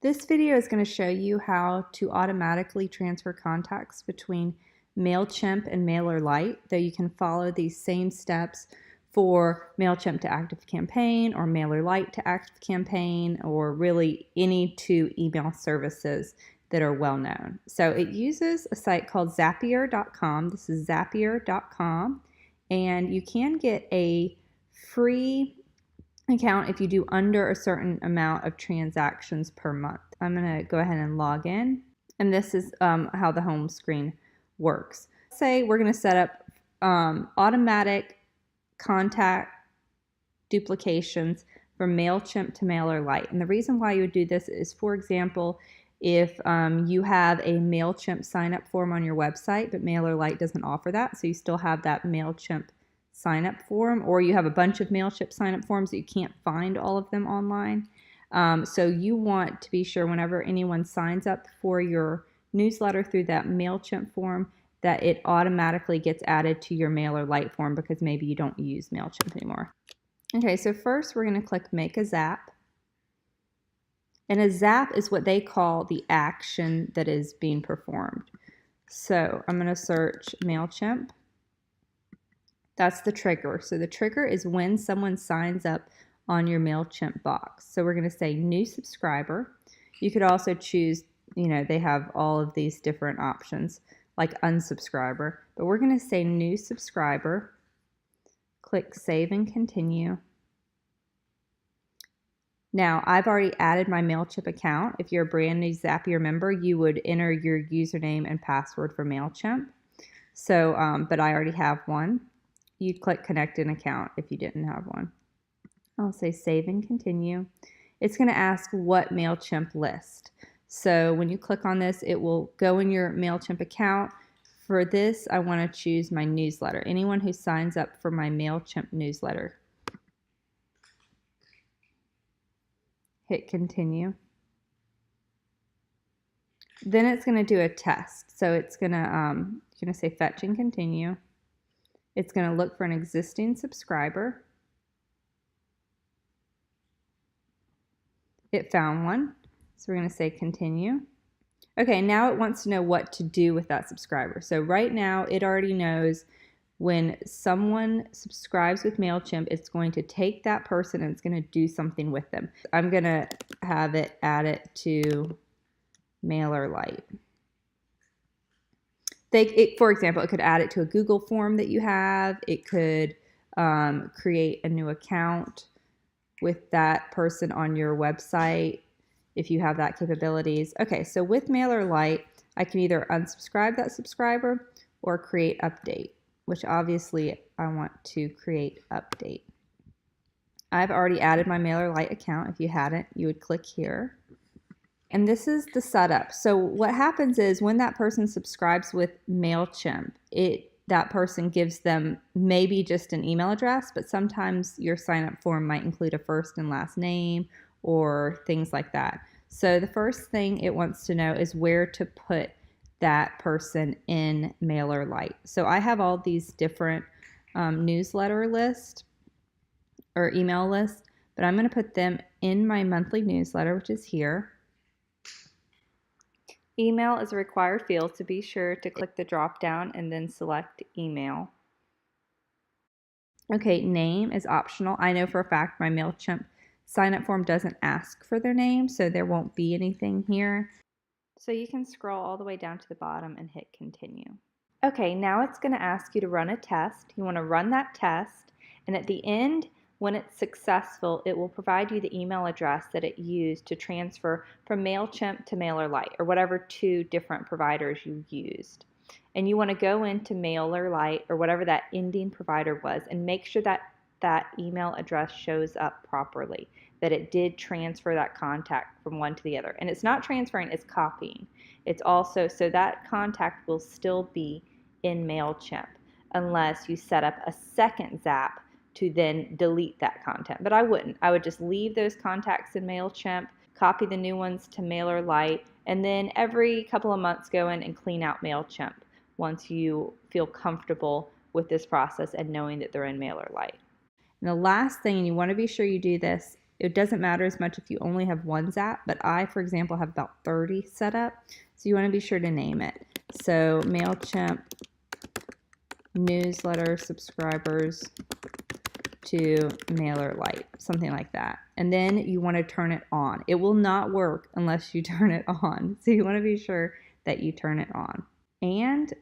This video is going to show you how to automatically transfer contacts between MailChimp and MailerLite, though you can follow these same steps for MailChimp to ActiveCampaign or MailerLite to ActiveCampaign, or really any two email services that are well known. So it uses a site called Zapier.com. This is Zapier.com, and you can get a free account if you do under a certain amount of transactions per month. I'm going to go ahead and log in, and this is how the home screen works. Say we're going to set up automatic contact duplications from MailChimp to MailerLite. And the reason why you would do this is, for example, if you have a MailChimp sign-up form on your website, but MailerLite doesn't offer that, so you still have that MailChimp sign-up form, or you have a bunch of MailChimp sign-up forms that you can't find all of them online. So you want to be sure whenever anyone signs up for your newsletter through that MailChimp form that it automatically gets added to your MailerLite form, because maybe you don't use MailChimp anymore. Okay, so first we're going to click Make a Zap. And a zap is what they call the action that is being performed. So I'm going to search MailChimp. That's the trigger. So the trigger is when someone signs up on your MailChimp box. So we're going to say new subscriber. You could also choose, they have all of these different options like unsubscriber, but we're going to say new subscriber. Click Save and Continue. Now, I've already added my MailChimp account. If you're a brand new Zapier member, you would enter your username and password for MailChimp. So, but I already have one. You'd click Connect an Account if you didn't have one. I'll say Save and Continue. It's going to ask what MailChimp list. So when you click on this, it will go in your MailChimp account. For this, I want to choose my newsletter. Anyone who signs up for my MailChimp newsletter. Hit Continue. Then it's going to do a test. So it's going to say Fetch and Continue. It's going to look for an existing subscriber. It found one. So we're going to say Continue. Okay, now it wants to know what to do with that subscriber. So right now it already knows when someone subscribes with MailChimp, it's going to take that person and it's going to do something with them. I'm going to have it add it to MailerLite. For example, it could add it to a Google form that you have. It could create a new account with that person on your website if you have that capabilities. Okay, so with MailerLite, I can either unsubscribe that subscriber or create update, which obviously I want to create update. I've already added my MailerLite account. If you hadn't, you would click here. And this is the setup. So what happens is when that person subscribes with MailChimp, that person gives them maybe just an email address, but sometimes your sign-up form might include a first and last name or things like that. So the first thing it wants to know is where to put that person in MailerLite. So I have all these different newsletter lists or email lists, but I'm going to put them in my monthly newsletter, which is here. Email is a required field, so be sure to click the drop down and then select email. Okay, name is optional. I know for a fact my MailChimp sign-up form doesn't ask for their name, so there won't be anything here. So you can scroll all the way down to the bottom and hit continue. Okay, now it's going to ask you to run a test. You want to run that test, and at the end, when it's successful, it will provide you the email address that it used to transfer from MailChimp to MailerLite, or whatever two different providers you used. And you want to go into MailerLite or whatever that ending provider was and make sure that that email address shows up properly, that it did transfer that contact from one to the other. And it's not transferring, it's copying. It's also, so that contact will still be in MailChimp unless you set up a second Zap to then delete that content. But I wouldn't. I would just leave those contacts in MailChimp, copy the new ones to MailerLite, and then every couple of months go in and clean out MailChimp once you feel comfortable with this process and knowing that they're in MailerLite. And the last thing, and you want to be sure you do this It doesn't matter as much if you only have one Zap, but I, for example, have about 30 set up. So you want to be sure to name it. So MailChimp newsletter subscribers to MailerLite, something like that. And then you want to turn it on. It will not work unless you turn it on. So you want to be sure that you turn it on. And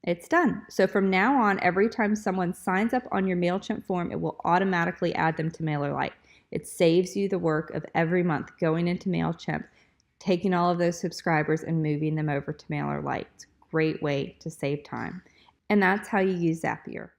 it's done. So from now on, every time someone signs up on your MailChimp form, it will automatically add them to MailerLite. It saves you the work of every month going into MailChimp, taking all of those subscribers and moving them over to MailerLite. It's a great way to save time. And that's how you use Zapier.